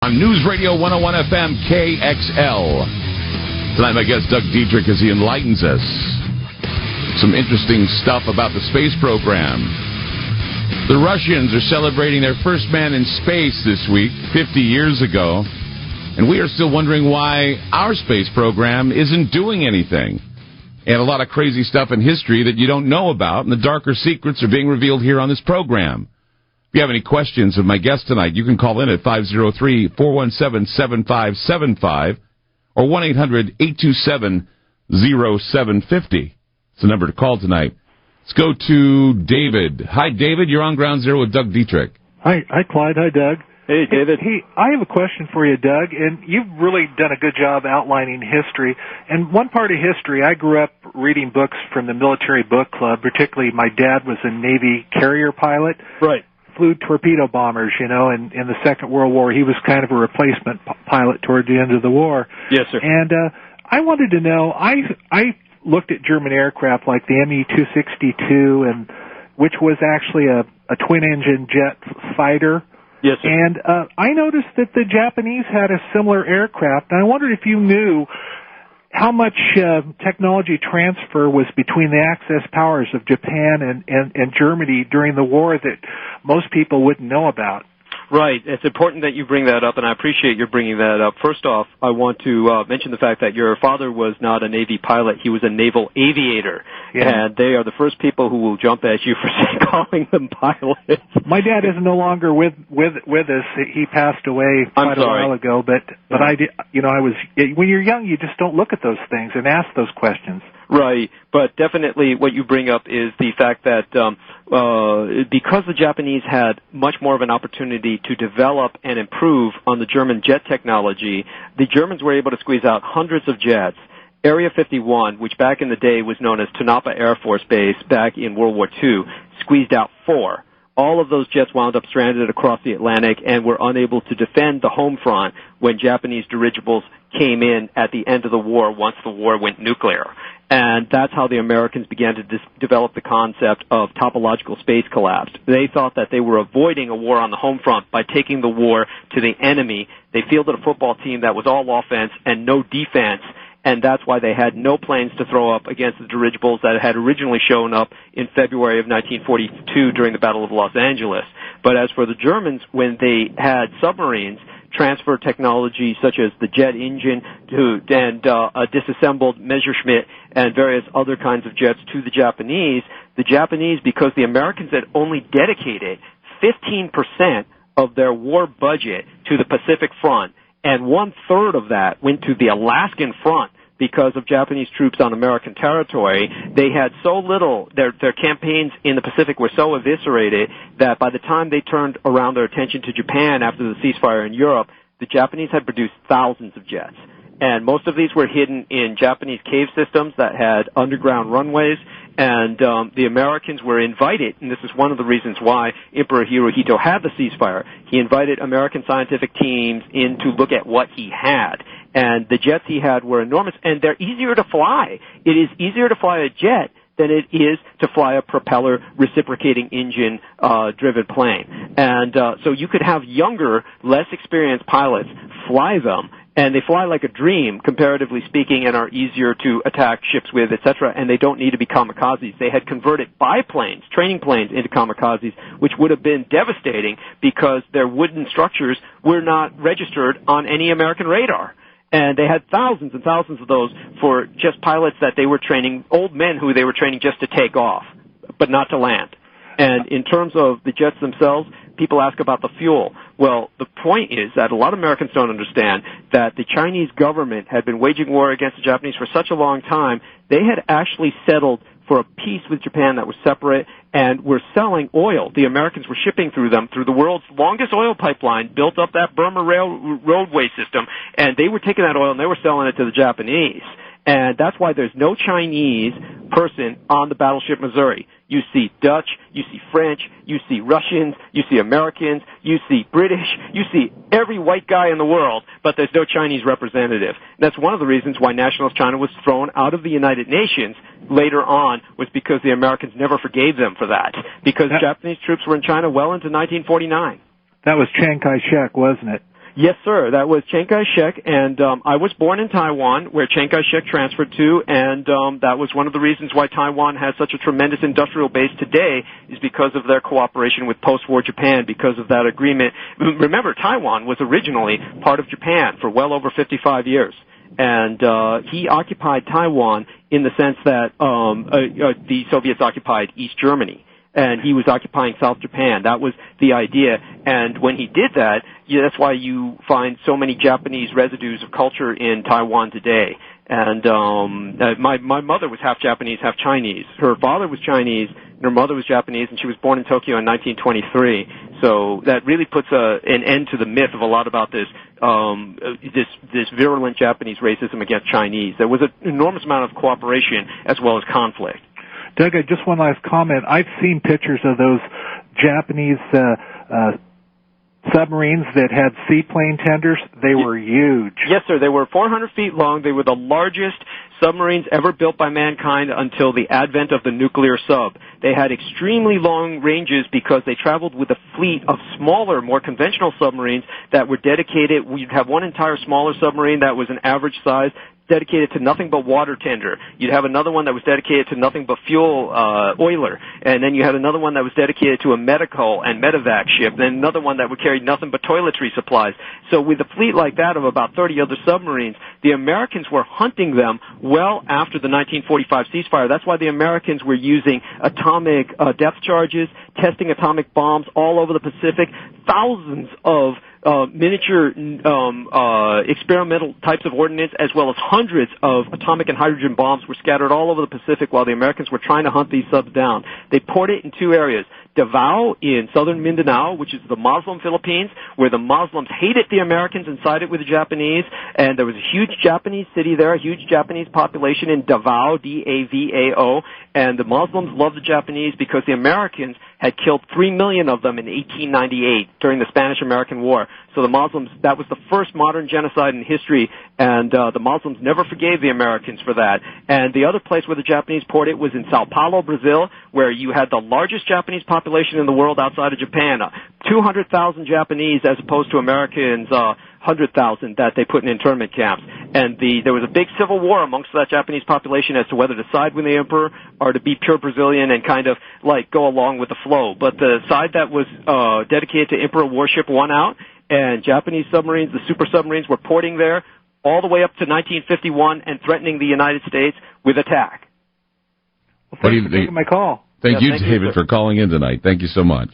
On News Radio 101 FM KXL. Tonight, my guest Doug Dietrich, as he enlightens us. Some interesting stuff about the space program. The Russians are celebrating their first man in space this week, 50 years ago. And we are still wondering why our space program isn't doing anything. And a lot of crazy stuff in history that you don't know about, and the darker secrets are being revealed here on this program. If you have any questions of my guest tonight, you can call in at 503-417-7575 or 1-800-827-0750. It's the number to call tonight. Let's go to David. Hi, David. You're on Ground Zero with Doug Dietrich. Hi, Clyde. Hi, Doug. Hey, David. Hey, I have a question for you, Doug, and you've really done a good job outlining history. And one part of history, I grew up reading books from the Military Book Club, particularly my dad was a Navy carrier pilot. Right. Flew torpedo bombers, in the Second World War. He was kind of a replacement pilot toward the end of the war. Yes, sir. And I wanted to know, I looked at German aircraft like the Me-262, and which was actually a twin-engine jet fighter. Yes, sir. And I noticed that the Japanese had a similar aircraft, and I wondered if you knew how much technology transfer was between the Axis powers of Japan and Germany during the war that most people wouldn't know about. Right. It's important that you bring that up, and I appreciate your bringing that up. First off, I want to mention the fact that your father was not a Navy pilot. He was a naval aviator. Yeah. And they are the first people who will jump at you for calling them pilots. My dad is no longer with us. He passed away quite a while ago, but I did, when you're young, you just don't look at those things and ask those questions. Right, but definitely what you bring up is the fact that because the Japanese had much more of an opportunity to develop and improve on the German jet technology, the Germans were able to squeeze out hundreds of jets. Area 51, which back in the day was known as Tonopah Air Force Base back in World War II, squeezed out 4. All of those jets wound up stranded across the Atlantic and were unable to defend the home front when Japanese dirigibles came in at the end of the war once the war went nuclear. And that's how the Americans began to develop the concept of topological space collapse. They thought that they were avoiding a war on the home front by taking the war to the enemy. They fielded a football team that was all offense and no defense, and that's why they had no planes to throw up against the dirigibles that had originally shown up in February of 1942 during the Battle of Los Angeles. But as for the Germans, when they had submarines, transfer technology such as the jet engine and a disassembled Messerschmitt and various other kinds of jets to the Japanese, because the Americans had only dedicated 15% of their war budget to the Pacific Front, and 1/3 of that went to the Alaskan Front because of Japanese troops on American territory. They had so little, their campaigns in the Pacific were so eviscerated that by the time they turned around their attention to Japan after the ceasefire in Europe, the Japanese had produced thousands of jets. And most of these were hidden in Japanese cave systems that had underground runways, and the Americans were invited, and this is one of the reasons why Emperor Hirohito had the ceasefire. He invited American scientific teams in to look at what he had. And the jets he had were enormous, and they're easier to fly. It is easier to fly a jet than it is to fly a propeller reciprocating engine driven plane. And so you could have younger, less experienced pilots fly them, and they fly like a dream, comparatively speaking, and are easier to attack ships with, etc., and they don't need to be kamikazes. They had converted biplanes, training planes, into kamikazes, which would have been devastating because their wooden structures were not registered on any American radar. And they had thousands and thousands of those for just pilots that they were training, old men who they were training just to take off, but not to land. And in terms of the jets themselves, people ask about the fuel. Well, the point is that a lot of Americans don't understand that the Chinese government had been waging war against the Japanese for such a long time, they had actually settled for a peace with Japan that was separate and were selling oil. The Americans were shipping through them through the world's longest oil pipeline, built up that Burma roadway system, and they were taking that oil and they were selling it to the Japanese. And that's why there's no Chinese person on the battleship Missouri. You see Dutch, you see French, you see Russians, you see Americans, you see British, you see every white guy in the world, but there's no Chinese representative. And that's one of the reasons why Nationalist China was thrown out of the United Nations later on, was because the Americans never forgave them for that, because Japanese troops were in China well into 1949. That was Chiang Kai-shek, wasn't it? Yes, sir. That was Chiang Kai-shek, and I was born in Taiwan, where Chiang Kai-shek transferred to, and that was one of the reasons why Taiwan has such a tremendous industrial base today, is because of their cooperation with post-war Japan, because of that agreement. Remember, Taiwan was originally part of Japan for well over 55 years. And he occupied Taiwan in the sense that the Soviets occupied East Germany, and he was occupying South Japan. That was the idea. And when he did that, that's why you find so many Japanese residues of culture in Taiwan today. And my mother was half Japanese, half Chinese. Her father was Chinese, and her mother was Japanese, and she was born in Tokyo in 1923. So that really puts an end to the myth of a lot about this virulent Japanese racism against Chinese. There was an enormous amount of cooperation as well as conflict. Doug, just one last comment. I've seen pictures of those Japanese submarines that had seaplane tenders. They were huge. Yes, sir. They were 400 feet long. They were the largest submarines ever built by mankind until the advent of the nuclear sub. They had extremely long ranges because they traveled with a fleet of smaller, more conventional submarines that were dedicated. We'd have one entire smaller submarine that was an average size, dedicated to nothing but water tender. You'd have another one that was dedicated to nothing but fuel oiler, and then you had another one that was dedicated to a medical and medevac ship, and then another one that would carry nothing but toiletry supplies. So with a fleet like that of about 30 other submarines, the Americans were hunting them well after the 1945 ceasefire. That's why the Americans were using atomic depth charges, testing atomic bombs all over the Pacific. Thousands of miniature experimental types of ordnance, as well as hundreds of atomic and hydrogen bombs were scattered all over the Pacific while the Americans were trying to hunt these subs down. They poured it in two areas. Davao in southern Mindanao, which is the Muslim Philippines, where the Muslims hated the Americans and sided with the Japanese, and there was a huge Japanese city there, a huge Japanese population in Davao, D-A-V-A-O, and the Muslims loved the Japanese because the Americans had killed 3 million of them in 1898 during the Spanish-American War. So the Muslims, that was the first modern genocide in history, and the Muslims never forgave the Americans for that. And the other place where the Japanese poured it was in Sao Paulo, Brazil, where you had the largest Japanese population in the world outside of Japan, 200,000 Japanese as opposed to Americans, 100,000 that they put in internment camps. And there was a big civil war amongst that Japanese population as to whether to side with the emperor or to be pure Brazilian and kind of like go along with the flow. But the side that was dedicated to emperor worship won out, and Japanese submarines, the super submarines, were porting there all the way up to 1951 and threatening the United States with attack. Well, thanks for taking my call. Thank you, David, for calling in tonight. Thank you so much.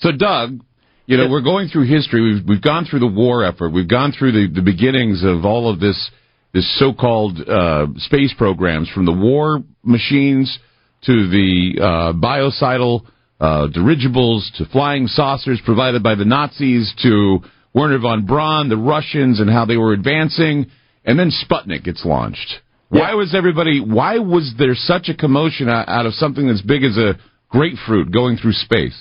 So, Doug, you know, we're going through history. We've gone through the war effort. We've gone through the beginnings of all of this so-called space programs, from the war machines to the biocidal dirigibles to flying saucers provided by the Nazis to Werner von Braun, the Russians, and how they were advancing, and then Sputnik gets launched. Yeah. Why was there such a commotion out of something as big as a grapefruit going through space?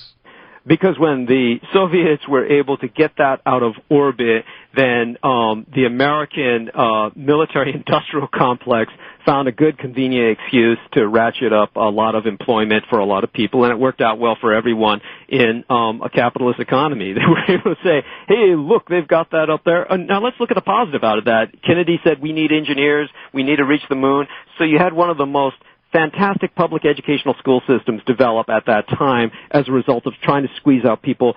Because when the Soviets were able to get that out of orbit, then the American military-industrial complex found a good, convenient excuse to ratchet up a lot of employment for a lot of people, and it worked out well for everyone in a capitalist economy. They were able to say, hey, look, they've got that up there. Now let's look at the positive out of that. Kennedy said we need engineers, we need to reach the moon. So you had one of the most fantastic public educational school systems develop at that time as a result of trying to squeeze out people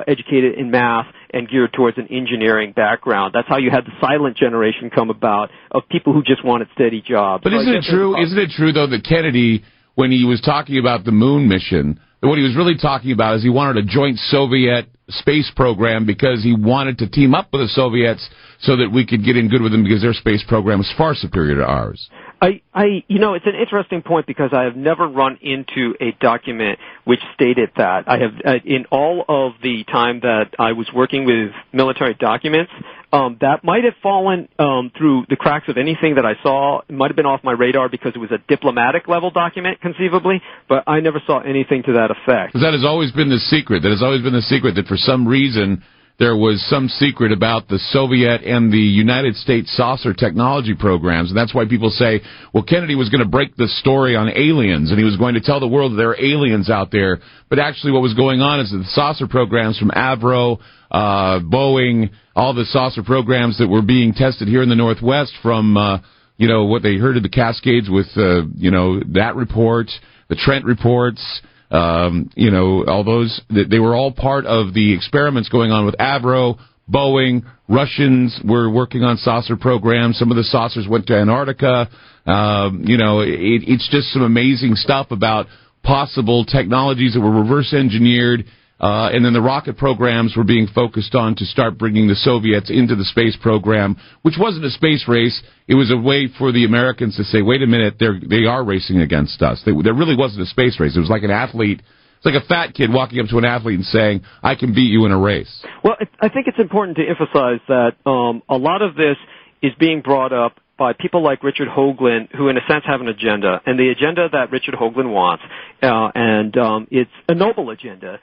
educated in math and geared towards an engineering background. That's how you had the silent generation come about, of people who just wanted steady jobs. But isn't it true, though, that Kennedy, when he was talking about the moon mission, that what he was really talking about is he wanted a joint Soviet space program because he wanted to team up with the Soviets so that we could get in good with them because their space program was far superior to ours? It's an interesting point because I have never run into a document which stated that. I have, in all of the time that I was working with military documents, that might have fallen through the cracks of anything that I saw. It might have been off my radar because it was a diplomatic level document, conceivably, but I never saw anything to that effect. Because that has always been the secret. That for some reason there was some secret about the Soviet and the United States saucer technology programs, and that's why people say, well, Kennedy was going to break the story on aliens, and he was going to tell the world that there are aliens out there. But actually what was going on is that the saucer programs from Avro, Boeing, all the saucer programs that were being tested here in the Northwest from, what they heard of the Cascades with, that report, the Trent reports, all those, they were all part of the experiments going on with Avro, Boeing. Russians were working on saucer programs. Some of the saucers went to Antarctica. It's just some amazing stuff about possible technologies that were reverse engineered. And then the rocket programs were being focused on to start bringing the Soviets into the space program, which wasn't a space race. It was a way for the Americans to say, wait a minute, they are racing against us. There really wasn't a space race. It was like an athlete. It's like a fat kid walking up to an athlete and saying, I can beat you in a race. Well, I think it's important to emphasize that a lot of this is being brought up by people like Richard Hoagland, who in a sense have an agenda, and the agenda that Richard Hoagland wants, it's a noble agenda,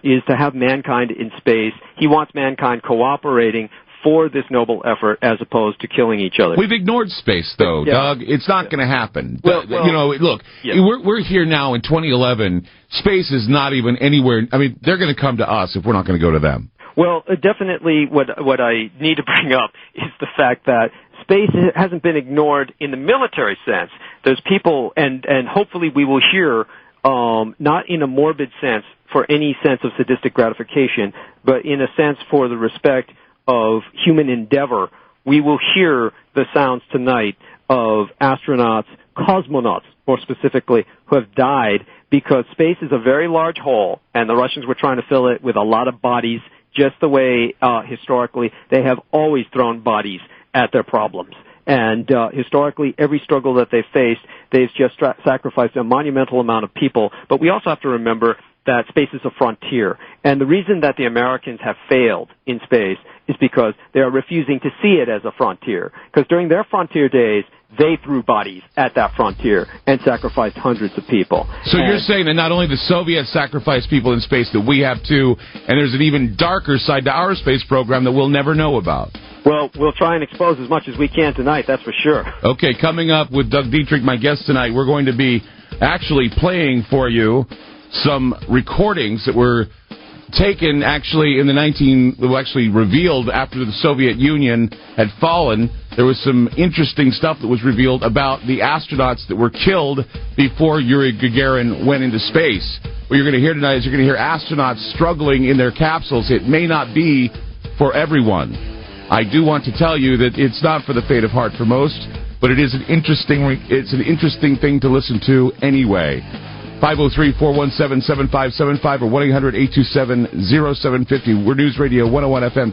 is to have mankind in space. He wants mankind cooperating for this noble effort as opposed to killing each other. We've ignored space, though, Doug. It's not going to happen. Well, look, we're here now in 2011. Space is not even anywhere. I mean, they're going to come to us if we're not going to go to them. Well, definitely what I need to bring up is the fact that space hasn't been ignored in the military sense. There's people, and hopefully we will hear, not in a morbid sense for any sense of sadistic gratification, but in a sense for the respect of human endeavor. We will hear the sounds tonight of astronauts, cosmonauts more specifically, who have died because space is a very large hole, and the Russians were trying to fill it with a lot of bodies, just the way historically they have always thrown bodies at their problems. And historically, every struggle that they've faced, they've just sacrificed a monumental amount of people. But we also have to remember that space is a frontier. And the reason that the Americans have failed in space is because they are refusing to see it as a frontier. Because during their frontier days, they threw bodies at that frontier and sacrificed hundreds of people. So you're saying that not only the Soviets sacrificed people in space, that we have too, and there's an even darker side to our space program that we'll never know about. Well, we'll try and expose as much as we can tonight, that's for sure. Okay, coming up with Doug Dietrich, my guest tonight, we're going to be actually playing for you some recordings that were taken actually revealed after the Soviet Union had fallen. There was some interesting stuff that was revealed about the astronauts that were killed before Yuri Gagarin went into space. What you're going to hear tonight is you're going to hear astronauts struggling in their capsules. It may not be for everyone. I do want to tell you that it's not for the faint of heart for most, but it's an interesting thing to listen to anyway. 503-417-7575 or 1-800-827-0750. We're News Radio 101 FM.